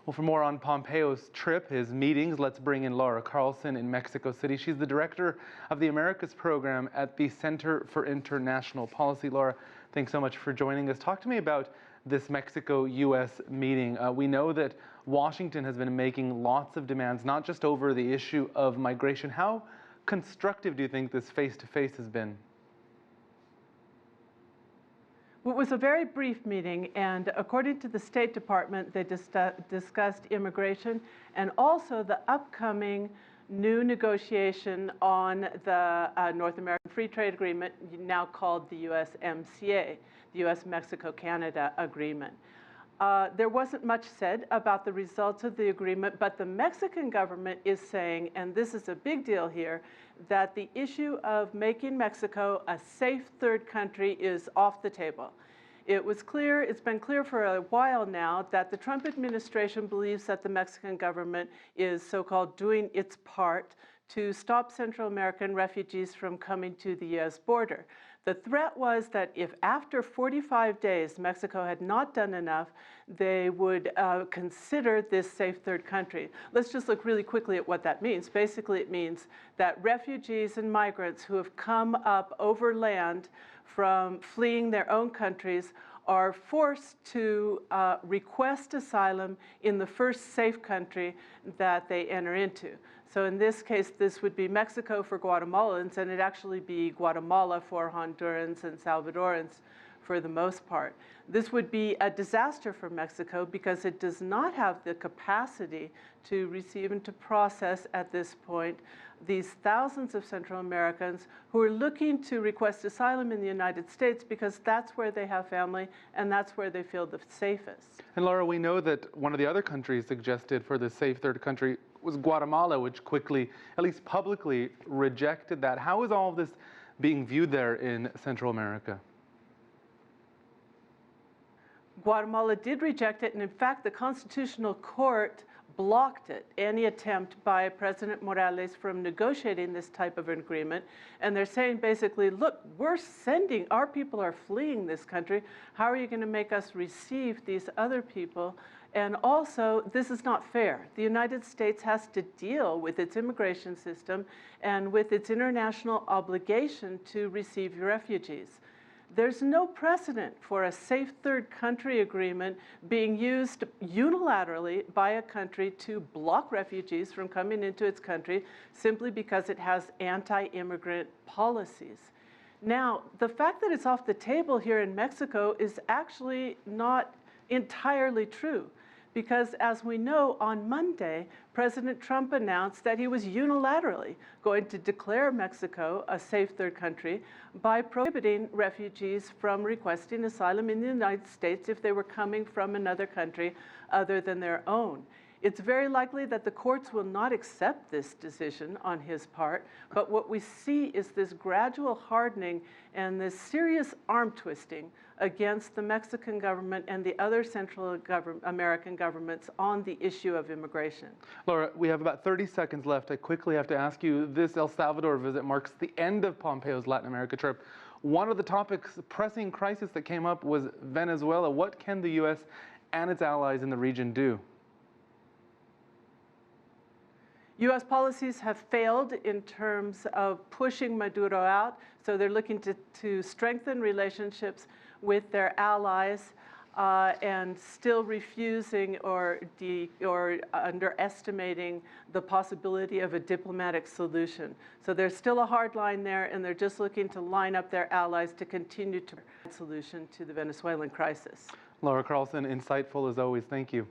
Well, for more on Pompeo's trip, his meetings, let's bring in Laura Carlsen in Mexico City. She's the director of the Americas program at the Center for International Policy. Laura, thanks so much for joining us. Talk to me about this Mexico-U.S. meeting. We know that Washington has been making lots of demands, not just over the issue of migration. How constructive do you think this face-to-face has been? Well, it was a very brief meeting, and according to the State Department, they discussed immigration and also the upcoming new negotiation on the North American Free Trade Agreement, now called the USMCA, the U.S.-Mexico-Canada Agreement. There wasn't much said about the results of the agreement, but the Mexican government is saying, and this is a big deal here, that the issue of making Mexico a safe third country is off the table. It's been clear for a while now that the Trump administration believes that the Mexican government is so-called doing its part to stop Central American refugees from coming to the U.S. border. The threat was that if after 45 days Mexico had not done enough, they would consider this safe third country. Let's just look really quickly at what that means. Basically, it means that refugees and migrants who have come up overland from fleeing their own countries are forced to request asylum in the first safe country that they enter into. So in this case, this would be Mexico for Guatemalans, and it'd actually be Guatemala for Hondurans and Salvadorans for the most part. This would be a disaster for Mexico because it does not have the capacity to receive and to process at this point these thousands of Central Americans who are looking to request asylum in the United States because that's where they have family and that's where they feel the safest. And Laura, we know that one of the other countries suggested for the safe third country was Guatemala, which quickly, at least publicly, rejected that. How is all of this being viewed there in Central America? Guatemala did reject it, and in fact, the Constitutional Court blocked it, any attempt by President Morales from negotiating this type of agreement. And they're saying basically, look, our people are fleeing this country. How are you going to make us receive these other people? And also, this is not fair. The United States has to deal with its immigration system and with its international obligation to receive refugees. There's no precedent for a safe third country agreement being used unilaterally by a country to block refugees from coming into its country simply because it has anti-immigrant policies. Now, the fact that it's off the table here in Mexico is actually not entirely true, because as we know, on Monday, President Trump announced that he was unilaterally going to declare Mexico a safe third country by prohibiting refugees from requesting asylum in the United States if they were coming from another country other than their own. It's very likely that the courts will not accept this decision on his part, but what we see is this gradual hardening and this serious arm twisting against the Mexican government and the other Central American governments on the issue of immigration. Laura, we have about 30 seconds left. I quickly have to ask you, this El Salvador visit marks the end of Pompeo's Latin America trip. One of the topics, the pressing crisis that came up was Venezuela. What can the U.S. and its allies in the region do? U.S. policies have failed in terms of pushing Maduro out, so they're looking to strengthen relationships with their allies and still refusing or underestimating the possibility of a diplomatic solution. So there's still a hard line there, and they're just looking to line up their allies to continue to provide a solution to the Venezuelan crisis. Laura Carlsen, insightful as always. Thank you.